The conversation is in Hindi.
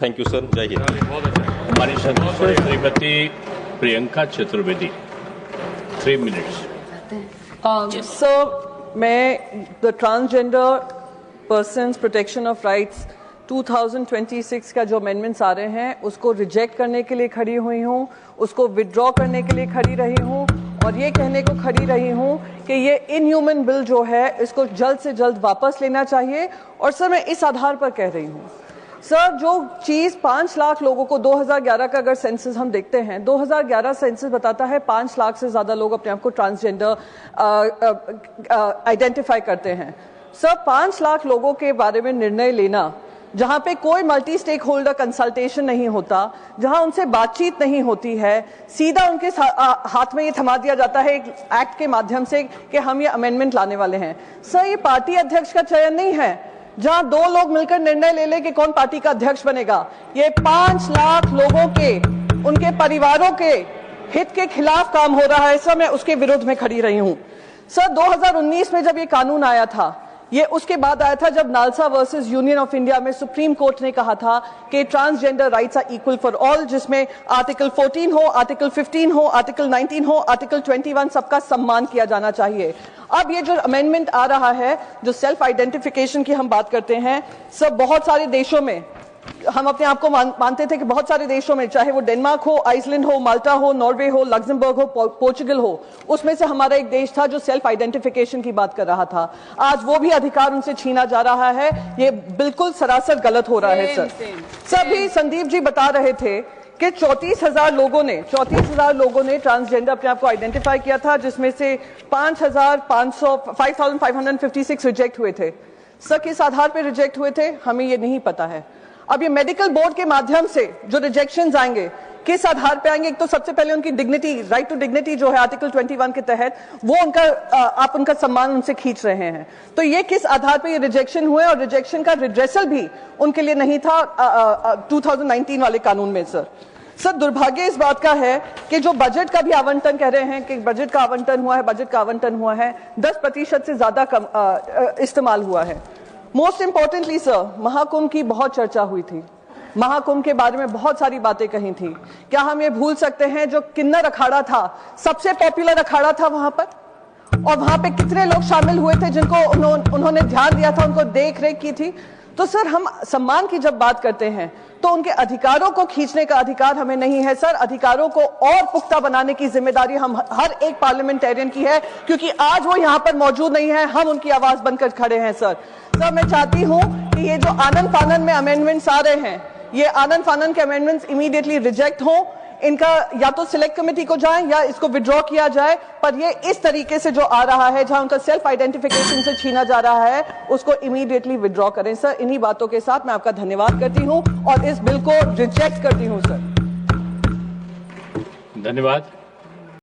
थैंक यू सर, जय हिंद। हमारी सदस्य श्रीमती प्रियंका चतुर्वेदी, 3 मिनट्स। सर, मैं the transgender persons protection of rights 2026 का जो अमेंडमेंट्स आ रहे हैं उसको रिजेक्ट करने के लिए खड़ी हुई हूँ, उसको विड्रॉ करने के लिए खड़ी रही हूँ और ये कहने को खड़ी रही हूँ कि ये इनह्यूमन बिल जो है इसको जल्द से जल्द वापस लेना चाहिए। और सर, मैं इस आधार पर कह रही हूँ सर, जो चीज़ 5 लाख लोगों को 2011 का अगर सेंसस हम देखते हैं, 2011 सेंसस बताता है 5 लाख से ज़्यादा लोग अपने आप को ट्रांसजेंडर आइडेंटिफाई करते हैं। सर, 5 लाख लोगों के बारे में निर्णय लेना जहां पे कोई मल्टी स्टेक होल्डर कंसल्टेशन नहीं होता, जहां उनसे बातचीत नहीं होती है, सीधा उनके हाथ में ये थमा दिया जाता है एक एक्ट के माध्यम से कि हम ये अमेंडमेंट लाने वाले हैं। सर, ये पार्टी अध्यक्ष का चयन नहीं है जहां 2 लोग मिलकर निर्णय ले ले कि कौन पार्टी का अध्यक्ष बनेगा। ये 5 लाख लोगों के, उनके परिवारों के हित के खिलाफ काम हो रहा है। सर, मैं उसके विरुद्ध में खड़ी रही हूं। सर, 2019 में जब ये कानून आया था, ये उसके बाद आया था जब NALSA versus Union of India में सुप्रीम कोर्ट ने कहा था कि transgender rights are equal for all, जिसमें आर्टिकल 14 हो, आर्टिकल 15 हो, आर्टिकल 19 हो, आर्टिकल 21, सबका सम्मान किया जाना चाहिए। अब ये जो अमेंडमेंट आ रहा है, जो सेल्फ आइडेंटिफिकेशन की हम बात करते हैं, सब बहुत सारे देशों में हम अपने आप को मानते थे कि बहुत सारे देशों में, चाहे वो डेनमार्क हो, आइसलैंड हो, माल्टा हो, नॉर्वे हो, लग्जमबर्ग हो, पोर्चुगल हो, उसमें से हमारा एक देश था जो सेल्फ आइडेंटिफिकेशन की बात कर रहा था। आज वो भी अधिकार उनसे छीना जा रहा है। ये बिल्कुल सरासर गलत हो रहा है। सर, सभी संदीप जी बता रहे थे कि 34,000 लोगों ने ट्रांसजेंडर अपने आप को आइडेंटिफाई किया था, जिसमें से 5,556 रिजेक्ट हुए थे। सर, किस आधार पर रिजेक्ट हुए थे हमें ये नहीं पता है। अब ये मेडिकल बोर्ड के माध्यम से जो रिजेक्शंस आएंगे, किस आधार पे आएंगे? एक तो सबसे पहले उनकी डिग्निटी, राइट टू डिग्निटी जो है आर्टिकल 21 के तहत, वो उनका आप उनका सम्मान उनसे खींच रहे हैं। तो ये किस आधार पे ये रिजेक्शन हुए, और रिजेक्शन का रिड्रेसल भी उनके लिए नहीं था 2019 वाले कानून में। सर, दुर्भाग्य इस बात का है कि जो बजट का भी आवंटन कह रहे हैं कि बजट का आवंटन हुआ है 10% से ज्यादा इस्तेमाल हुआ है। मोस्ट इंपॉर्टेंटली सर, महाकुंभ की बहुत चर्चा हुई थी, महाकुंभ के बारे में बहुत सारी बातें कही थी। क्या हम ये भूल सकते हैं जो किन्नर अखाड़ा था, सबसे पॉपुलर अखाड़ा था वहां पर, और वहां पे कितने लोग शामिल हुए थे जिनको उन्होंने ध्यान दिया था, उनको देख रेख की थी। तो सर, हम सम्मान की जब बात करते हैं तो उनके अधिकारों को खींचने का अधिकार हमें नहीं है। सर, अधिकारों को और पुख्ता बनाने की जिम्मेदारी हम हर एक पार्लियामेंटेरियन की है, क्योंकि आज वो यहाँ पर मौजूद नहीं है, हम उनकी आवाज बनकर खड़े हैं। सर, मैं चाहती हूँ कि ये जो आनन फानन में अमेंडमेंट्स आ रहे हैं, ये आनन फानन के अमेंडमेंट्स इमीडिएटली रिजेक्ट हों, इनका या तो सिलेक्ट कमेटी को जाए या इसको विड्रॉ किया जाए। पर ये इस तरीके से जो आ रहा है, जहां उनका सेल्फ आइडेंटिफिकेशन से छीना जा रहा है, उसको इमीडिएटली विड्रॉ करें। सर, इन्हीं बातों के साथ मैं आपका धन्यवाद करती हूं और इस बिल को रिजेक्ट करती हूं। सर, धन्यवाद।